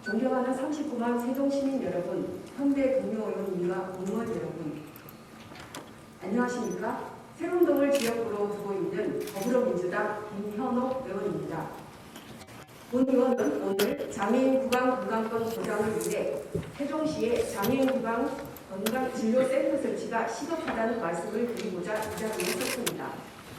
존경하는 39만 세종시민 여러분, 현대 동료의원님과 공무원 여러분, 안녕하십니까? 세운동을 지역구로 두고 있는 더불어민주당 김현옥 의원입니다. 본 의원은 오늘 장애인 구강 건강권 보장을 위해 세종시에 장애인 구강 건강진료센터 설치가 시급하다는 말씀을 드리고자 이 자리에 섰습니다.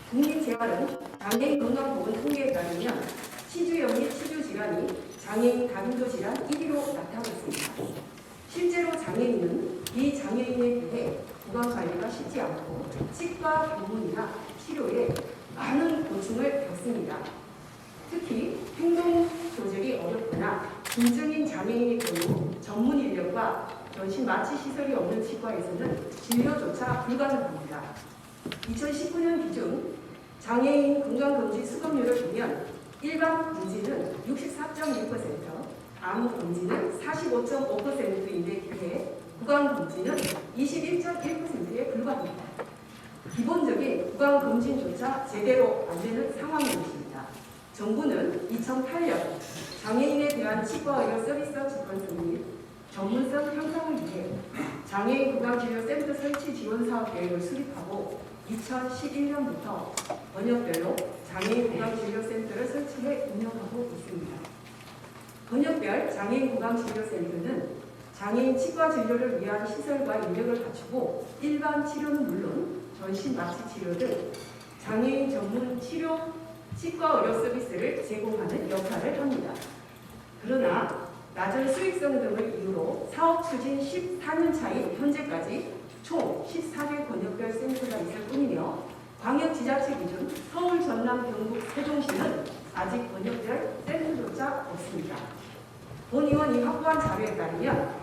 국민재활은 장애인 건강보건 통계에 따르면 치주염 및 치주질환이 장애인 다중도 질환 1위로 나타나고 있습니다. 실제로 장애인은 비장애인에 비해 구강관리가 쉽지 않고 치과 방문이나 치료에 많은 고충을 겪습니다. 특히 행동 조절이 어렵거나 중증인 장애인의 경우 전문 인력과 전신 마취 시설이 없는 치과에서는 진료조차 불가능합니다. 2019년 기준 장애인 건강검진 수검률을 보면 일반 검진은 64.1%, 암 검진은 45.5%인데 비해 구강 검진은 21.1%에 불과합니다. 기본적인 구강 검진조차 제대로 안 되는 상황인 것입니다. 정부는 2008년 장애인에 대한 치과의료 서비스 접근성 및 전문성 향상을 위해 장애인 구강진료센터 설치 지원 사업 계획을 수립하고 2011년부터 번역별로 장애인 구강진료센터를 설치해 운영하고 있습니다. 번역별 장애인 구강진료센터는 장애인 치과 진료를 위한 시설과 인력을 갖추고 일반 치료는 물론 전신 마취 치료 등 장애인 전문 치료 치과 의료 서비스를 제공하는 역할을 합니다. 그러나 낮은 수익성 등을 이유로 사업 추진 14년 차인 현재까지 총 14개 권역별 센터가 있을 뿐이며 광역지자체 기준 서울, 전남, 경북, 세종시는 아직 권역별 센터조차 없습니다. 본 의원이 확보한 자료에 따르면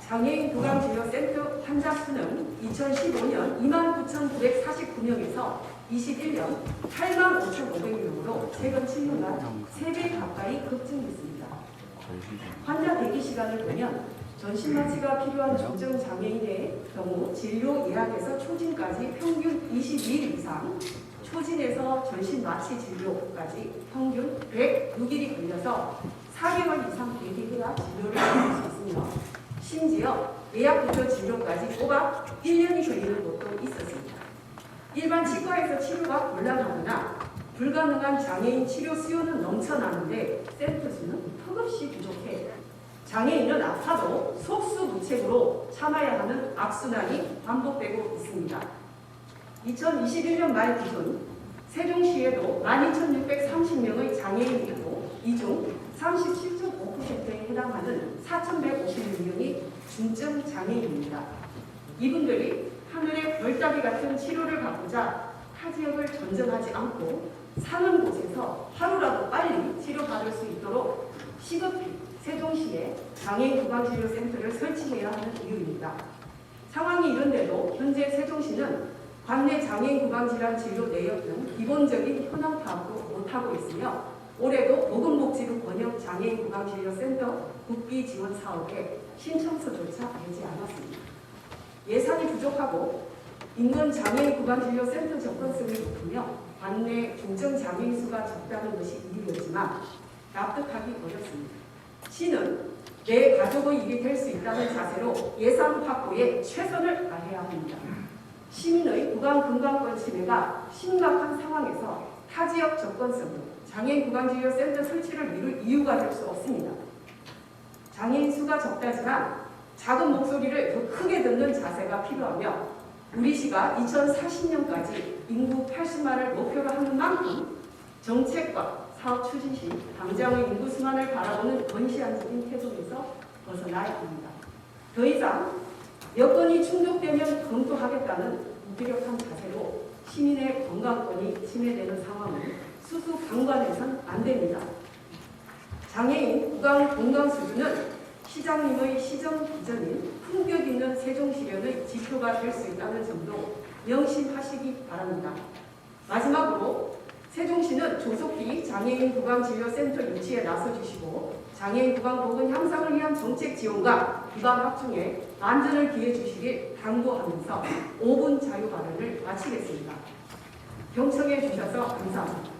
장애인 구강진료센터 환자 수는 2015년 29,949명에서 21년 85,500명으로 최근 7년간 3배 가까이 급증했습니다. 환자 대기 시간을 보면 전신 마취가 필요한 중증 장애인의 경우 진료 예약에서 초진까지 평균 22일 이상, 초진에서 전신 마취 진료까지 평균 106일이 걸려서 4개월 이상 대기해야 진료를 받을 수 있으며 심지어 예약부터 진료까지 꼬박 1년이 걸리는 곳도 있었습니다. 일반 치과에서 치료가 곤란하거나 불가능한 장애인 치료 수요는 넘쳐나는데 센터 수는 턱없이 부족해 장애인은 아파도 속수무책으로 참아야 하는 악순환이 반복되고 있습니다. 2021년 말 기준 세종시에도 12,630명의 장애인이 있고 이 중 37.5%에 해당하는 4,156명이 중증 장애인입니다. 이분들이 하늘의 별따기 같은 치료를 받고자 타 지역을 전전하지 않고 사는 곳에서 하루라도 빨리 치료받을 수 있도록 시급히 세종시에 장애인 구강진료센터를 설치해야 하는 이유입니다. 상황이 이런데도 현재 세종시는 관내 장애인 구강질환 진료 내역 등 기본적인 현황 파악도 못하고 있으며 올해도 보건복지부 번역 장애인 구강진료센터 국비 지원 사업에 신청서조차 내지 않았습니다. 예산이 부족하고 인근 장애인 구강진료센터 접근성이 높으며 관내 중증 장애인 수가 적다는 것이 이유였지만 납득하기 어렵습니다. 시는 내 가족의 일이 될 수 있다는 자세로 예산 확보에 최선을 다해야 합니다. 시민의 구강 건강권 침해가 심각한 상황에서 타지역 접근성으로 장애인 구강진료센터 설치를 미룰 이유가 될 수 없습니다. 장애인 수가 적다지만 작은 목소리를 더 크게 듣는 자세가 필요하며 우리 시가 2040년까지 인구 80만을 목표로 하는 만큼 정책과 사업 추진 시 당장의 인구 순환을 바라보는 건시안적인 태도에서 벗어나야 합니다. 더 이상 여건이 충족되면 검토하겠다는 무기력한 자세로 시민의 건강권이 침해되는 상황을 수수방관해서는 안 됩니다. 장애인 구강 건강 수준은 시장님의 시정 비전인 품격 있는 세종시련의 지표가 될 수 있다는 점도 명심하시기 바랍니다. 마지막으로 세종시는 조속히 장애인 구강진료센터 유치에 나서주시고 장애인 구강보건 향상을 위한 정책 지원과 이번 합중에 안전을 기해 주시길 당부하면서 5분 자유 발언을 마치겠습니다. 경청해 주셔서 감사합니다.